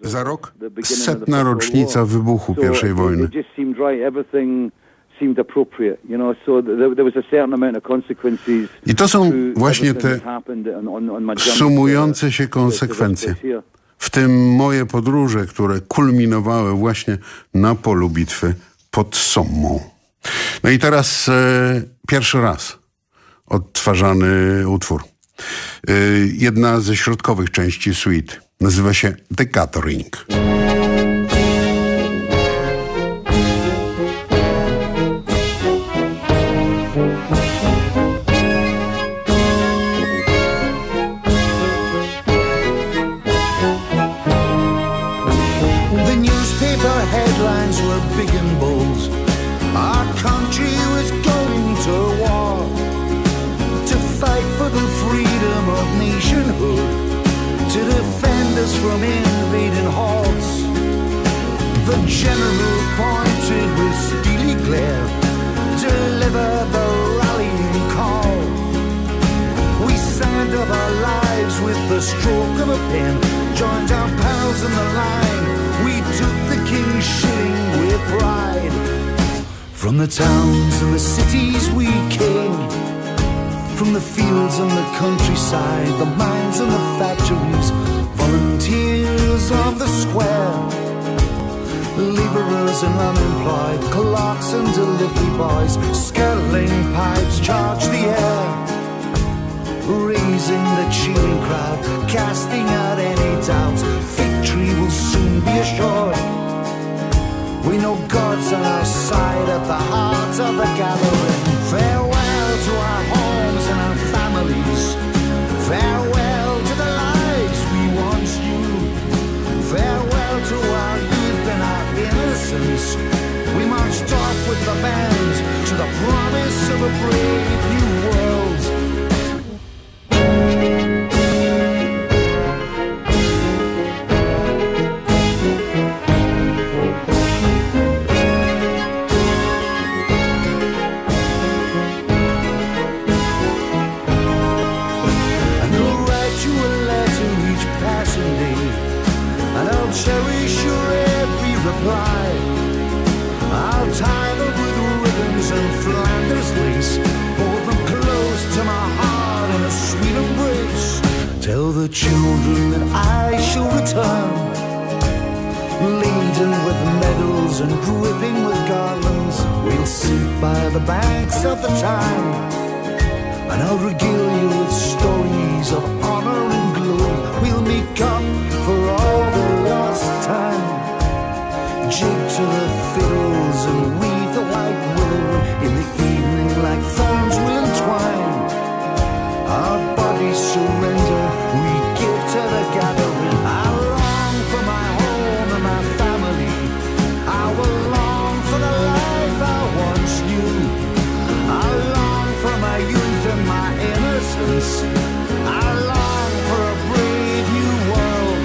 Za rok 100. rocznica wybuchu I wojny. I to są właśnie te sumujące się konsekwencje. W tym moje podróże, które kulminowały właśnie na polu bitwy pod Sommą. No i teraz pierwszy raz odtwarzany utwór. Jedna ze środkowych części suite. Nazywa się The Gathering. From invading hordes, the general pointed with steely glare, deliver the rallying call. We signed up our lives with the stroke of a pen, joined our pals in the line. We took the king's shilling with pride. From the towns and the cities we came, from the fields and the countryside, the mines and the factories, volunteers of the square, labourers and unemployed, clerks and delivery boys, skirling pipes charge the air, raising the cheering crowd, casting out any doubts. Victory will soon be assured. We know God's on our side at the heart of the gathering. Farewell to our homes and our families. Farewell to the lives we once knew. Farewell to our youth and our innocence. We marched off with the band to the promise of a brave new world. Tell the children that I shall return, laden with medals and dripping with garlands. We'll sit by the banks of the Tyne, and I'll regale you with stories of honor and glory. We'll make up for all the lost time. Jig to the fiddles and weave the white willow. In the evening like thorns will entwine. Our bodies surrender, we give to the gathering. I long for my home and my family. I will long for the life I once knew. I long for my youth and my innocence. I long for a brave new world.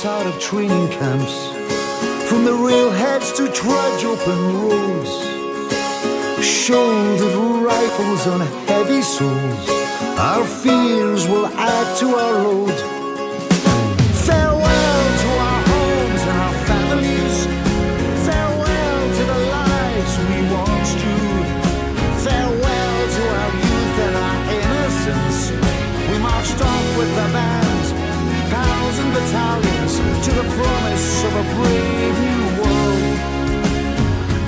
Out of training camps, from the railheads to trudge open roads, shouldered rifles on heavy souls, our fears will add to our load. Farewell to our homes and our families. Farewell to the lives we once knew. Farewell to our youth and our innocence. We marched off with the band, pals and battalions, to the promise of a brave new world.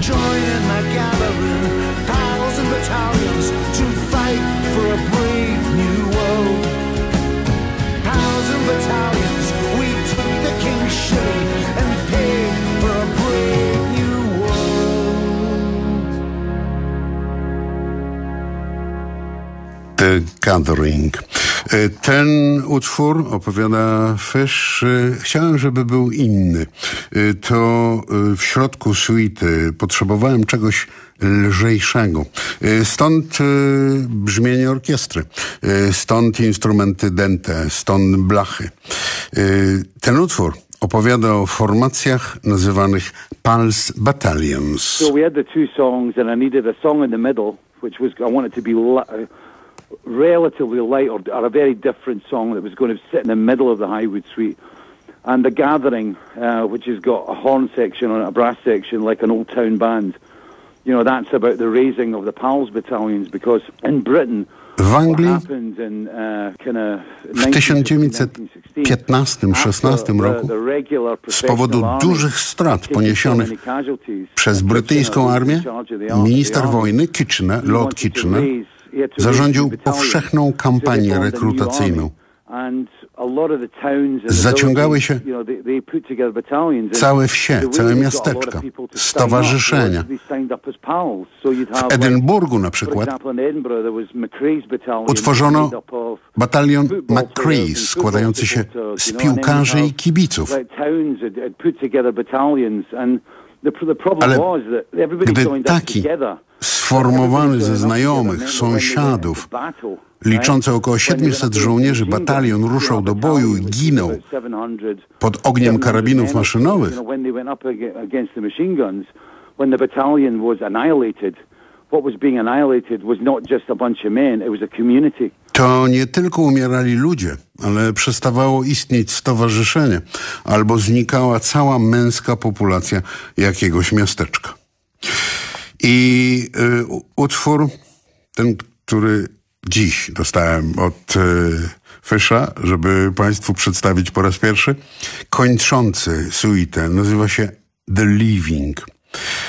Join in the gathering, pals and battalions, to fight for a brave new world. Pals and battalions, we took the king's shilling and paid for a brave new world. The Gathering. Ten utwór, opowiada Fish, chciałem, żeby był inny. To w środku suity potrzebowałem czegoś lżejszego. Stąd brzmienie orkiestry, stąd instrumenty dęte, stąd blachy. Ten utwór opowiada o formacjach nazywanych Pulse Battalions. So we had the two songs and I needed a song in the middle, which was, I wanted to be relatively light or a very different song that was going to sit in the middle of the Highwood Suite. And The Gathering, which has got a horn section on it, a brass section, like an old town band. You know, that's about the raising of the PALS battalions, because in Britain, w Anglii w 1915-16 roku z powodu dużych strat poniesionych przez brytyjską armię minister wojny Lord Kitchener zarządził powszechną kampanię rekrutacyjną. Zaciągały się całe wsie, całe miasteczka, stowarzyszenia. W Edynburgu na przykład utworzono batalion McCree's składający się z piłkarzy i kibiców. Ale gdy taki sformowany ze znajomych, sąsiadów, liczący około 700 żołnierzy batalion ruszał do boju i ginął pod ogniem karabinów maszynowych, to nie tylko umierali ludzie, ale przestawało istnieć stowarzyszenie albo znikała cała męska populacja jakiegoś miasteczka. I utwór, ten, który dziś dostałem od Fisha, żeby Państwu przedstawić po raz pierwszy, kończący suitę, nazywa się The Leaving.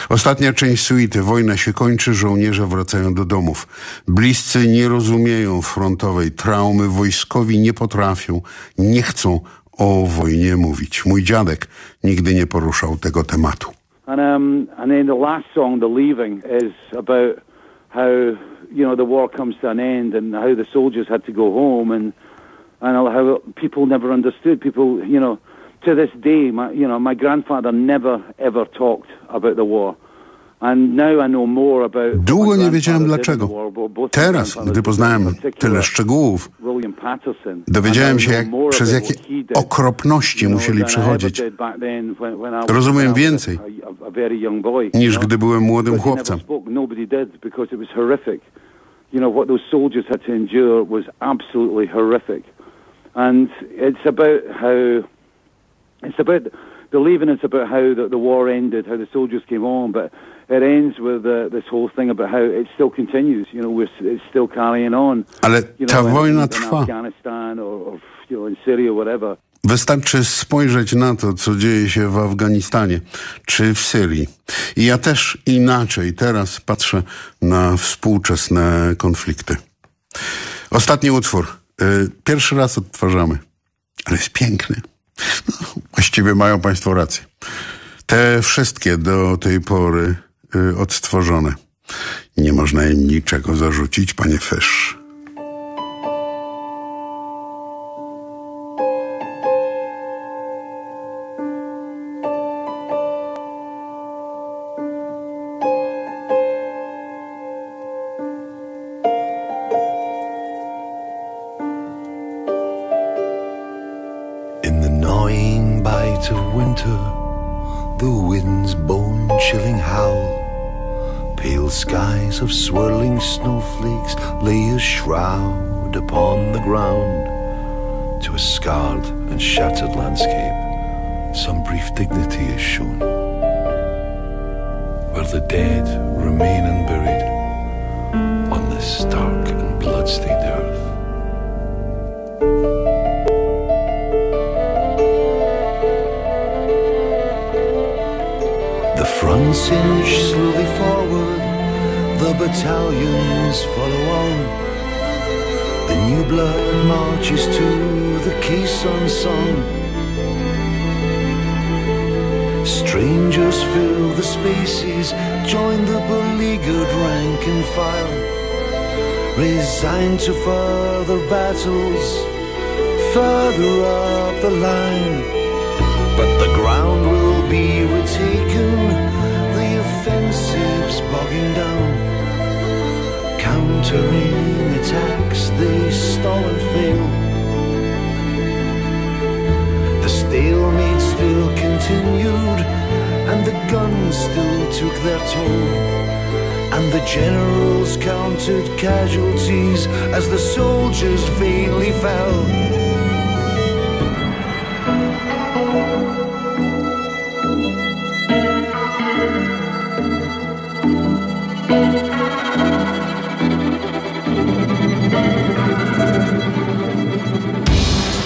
Ostatnia część suity. Wojna się kończy, żołnierze wracają do domów. Bliscy nie rozumieją frontowej traumy, wojskowi nie potrafią, nie chcą o wojnie mówić. Mój dziadek nigdy nie poruszał tego tematu. And then the last song, The Leaving, is about how, you know, the war comes to an end and how the soldiers had to go home and how people never understood. People, you know, to this day, my grandfather never ever talked about the war. And now I know more about. Długo nie wiedziałem dlaczego. Teraz, gdy poznałem tyle szczegółów, dowiedziałem się, przez jakie okropności musieli przechodzić. Rozumiem więcej, niż gdy byłem młodym chłopcem. You know, what those soldiers had to endure was absolutely horrific. And it's about the leaving, it's about how the war ended, how the soldiers came home, but it ends with this whole thing about how it still continues. You know, it's still carrying on. Ale ta wojna trwa. Afghanistan or you know, in Syria, whatever. Wystarczy spojrzeć na to, co dzieje się w Afganistanie czy w Syrii. I ja też inaczej teraz patrzę na współczesne konflikty. Ostatni utwór. Pierwszy raz odtwarzamy, ale jest piękny. No, właściwie mają Państwo rację. Te wszystkie do tej pory odtworzone. Nie można im niczego zarzucić, panie Fish. Of winter, the wind's bone-chilling howl, pale skies of swirling snowflakes lay a shroud upon the ground. To a scarred and shattered landscape, some brief dignity is shown, where the dead remain unburied on this stark and blood-stained earth. The fronts inch slowly forward, the battalions follow on. The new blood marches to the caisson song. Strangers fill the spaces, join the beleaguered rank and file. resigned to further battles further up the line. But the ground will be retaken, the offensive's bogging down. Countering attacks, they stall and fail. The stalemate still continued, and the guns still took their toll. And the generals counted casualties as the soldiers vainly fell.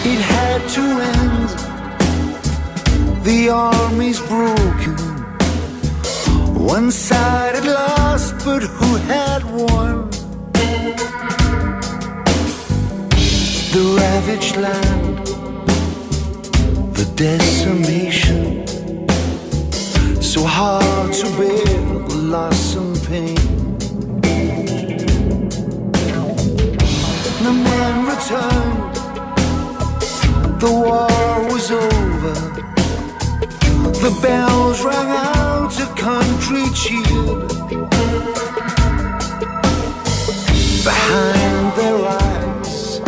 It had to end. The army's broken. One side had lost, but who had won? The ravaged land, the decimation, so hard to bear the loss and pain. The men returned, the war was over. The bells rang out, a country cheered. Behind their eyes,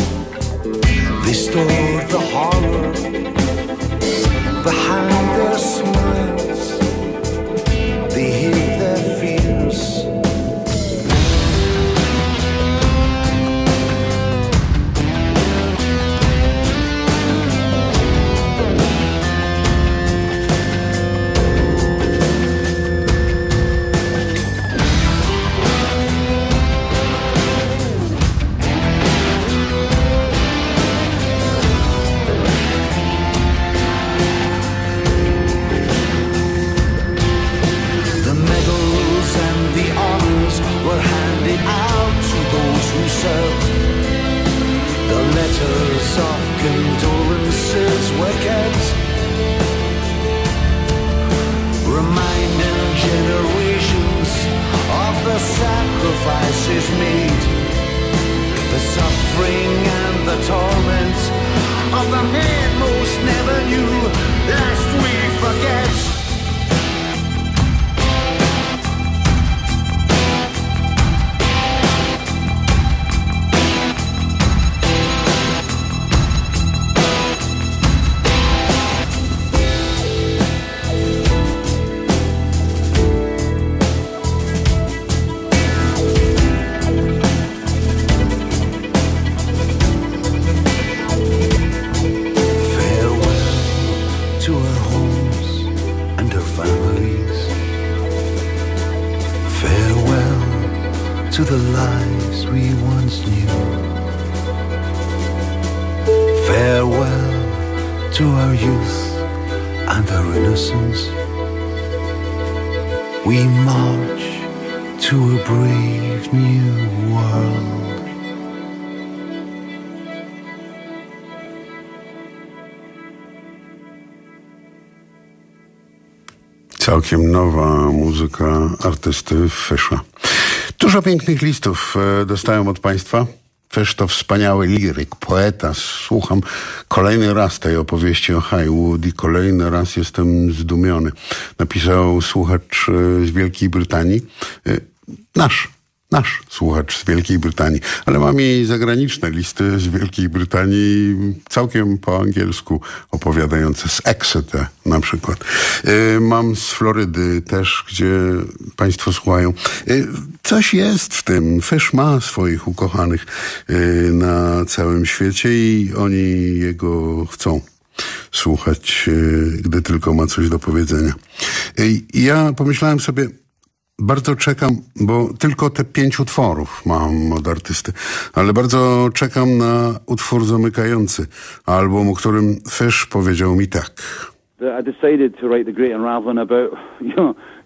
they stored the horror. Behind their smiles, they hid their fears. The letters of condolences were kept, reminding generations of the sacrifices made, the suffering and the torment of the men most never knew, lest we forget. To the lives we once knew. Farewell to our youth and our innocence. We march to a brave new world. Całkiem nowa muzyka artysty Fisza. Dużo pięknych listów dostałem od Państwa. Fisz to wspaniały liryk, poeta. Słucham kolejny raz tej opowieści o Highwood i kolejny raz jestem zdumiony. Napisał słuchacz z Wielkiej Brytanii. Nasz słuchacz z Wielkiej Brytanii, ale mam i zagraniczne listy z Wielkiej Brytanii, całkiem po angielsku opowiadające, z Exeter na przykład. Mam z Florydy też, gdzie Państwo słuchają. Coś jest w tym. Fisz ma swoich ukochanych na całym świecie i oni jego chcą słuchać, gdy tylko ma coś do powiedzenia. Ja pomyślałem sobie, bardzo czekam, bo tylko te 5 utworów mam od artysty, ale bardzo czekam na utwór zamykający album, o którym Fisz powiedział mi tak. I decided to write the Great Unraveling about,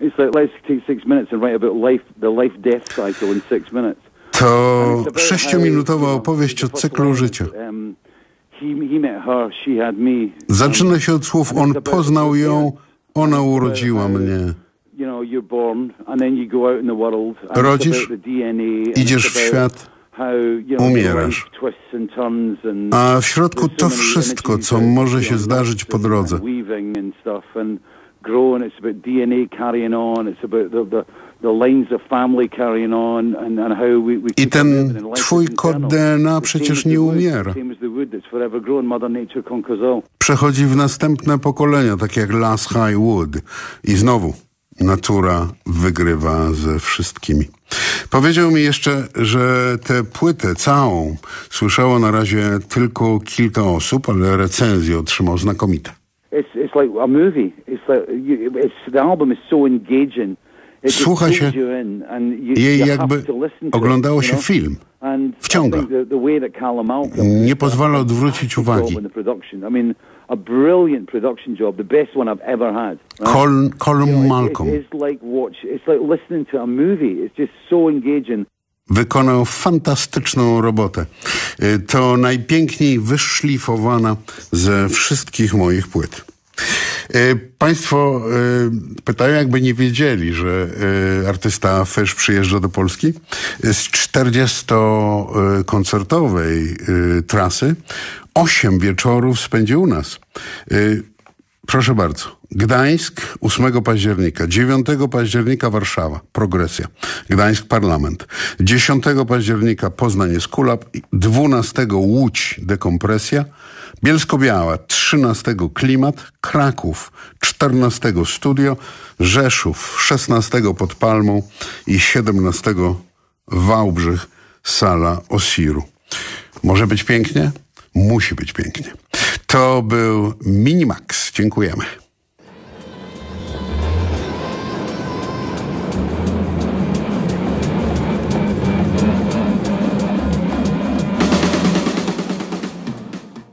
it's like let's take 6 minutes and write about the life-death cycle in 6 minutes. To 6-minutowa opowieść o cyklu życia. Zaczyna się od słów: on poznał ją, ona urodziła mnie. Rodzisz, idziesz w świat, umierasz. A w środku to wszystko, co może się zdarzyć po drodze. I ten twój kod DNA przecież nie umiera. Przechodzi w następne pokolenia, tak jak Last High Wood. I znowu natura wygrywa ze wszystkimi. Powiedział mi jeszcze, że tę płytę całą słyszało na razie tylko kilka osób, ale recenzje otrzymał znakomite. It's like a movie. The album is so engaging. Słucha się jej, jakby oglądało się film. Wciąga. Nie pozwala odwrócić uwagi. Colm Malcolm wykonał fantastyczną robotę. To najpiękniej wyszlifowana ze wszystkich moich płyt. Państwo pytają, jakby nie wiedzieli, że artysta Fish przyjeżdża do Polski. Z 40-koncertowej trasy 8 wieczorów spędzi u nas. Proszę bardzo. Gdańsk 8 października, 9 października Warszawa, Progresja, Gdańsk Parlament, 10 października Poznań Eskulap, 12 Łódź Dekompresja, Bielsko-Biała 13 Klimat, Kraków 14 Studio, Rzeszów 16 Pod Palmą i 17 Wałbrzych Sala Osiru. Może być pięknie? Musi być pięknie. To był Minimax. Dziękujemy.